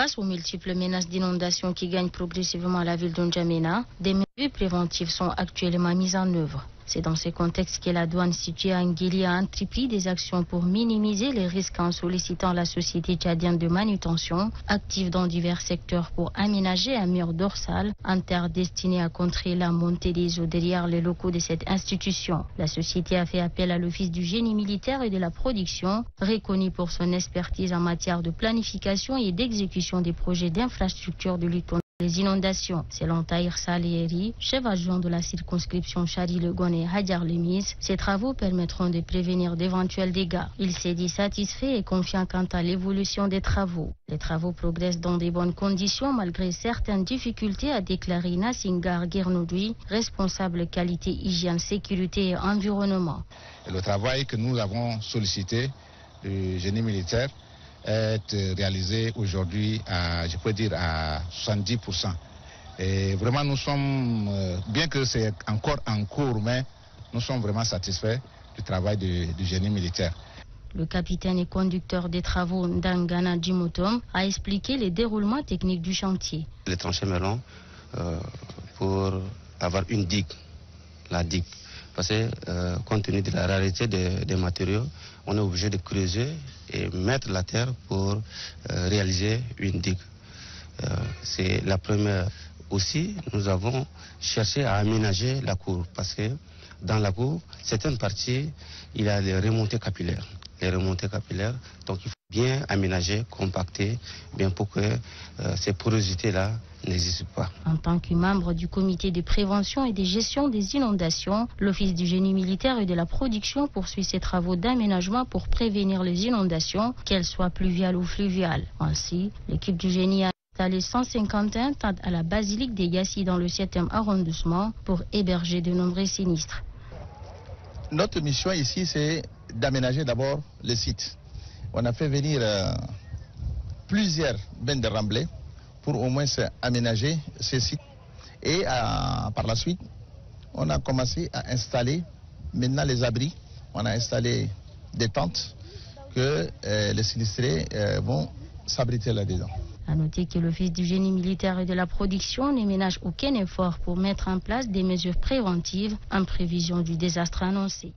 Face aux multiples menaces d'inondation qui gagnent progressivement la ville d'Njamena, des mesures préventives sont actuellement mises en œuvre. C'est dans ce contexte que la douane située à Nguéli a entrepris des actions pour minimiser les risques en sollicitant la société tchadienne de manutention, active dans divers secteurs pour aménager un mur dorsal en terre destiné à contrer la montée des eaux derrière les locaux de cette institution. La société a fait appel à l'Office du génie militaire et de la production, reconnu pour son expertise en matière de planification et d'exécution des projets d'infrastructure de lutte contre les inondations. Selon Tahir Salieri, chef adjoint de la circonscription Chari-le-Gon et Hadjar-Lemise, ces travaux permettront de prévenir d'éventuels dégâts. Il s'est dit satisfait et confiant quant à l'évolution des travaux. Les travaux progressent dans de bonnes conditions malgré certaines difficultés, a déclaré Nassingar Guernoudoui, responsable qualité, hygiène, sécurité et environnement. Le travail que nous avons sollicité du génie militaire est réalisé aujourd'hui à 70%. Et vraiment nous sommes, bien que c'est encore en cours, mais nous sommes vraiment satisfaits du travail du génie militaire. Le capitaine et conducteur des travaux Ndangana Djimotom a expliqué les déroulements techniques du chantier. Les tranchées melons pour avoir une digue, la digue. Parce que compte tenu de la rareté des matériaux, on est obligé de creuser et mettre la terre pour réaliser une digue. C'est la première. Aussi, nous avons cherché à aménager la cour parce que dans la cour, certaines parties, il y a les remontées capillaires. Donc il faut bien aménager, compacter, bien pour que ces porosités-là n'existent pas. En tant que membre du comité de prévention et de gestion des inondations, l'Office du génie militaire et de la production poursuit ses travaux d'aménagement pour prévenir les inondations, qu'elles soient pluviales ou fluviales. Ainsi, l'équipe du génie a installé 151 tentes à la basilique des Yassi dans le 7e arrondissement pour héberger de nombreux sinistres. Notre mission ici, c'est d'aménager d'abord le site. On a fait venir plusieurs bennes de remblais pour au moins aménager ces sites. Et par la suite, on a commencé à installer maintenant les abris. On a installé des tentes que les sinistrés vont s'abriter là-dedans. À noter que l'Office du génie militaire et de la production ne ménage aucun effort pour mettre en place des mesures préventives en prévision du désastre annoncé.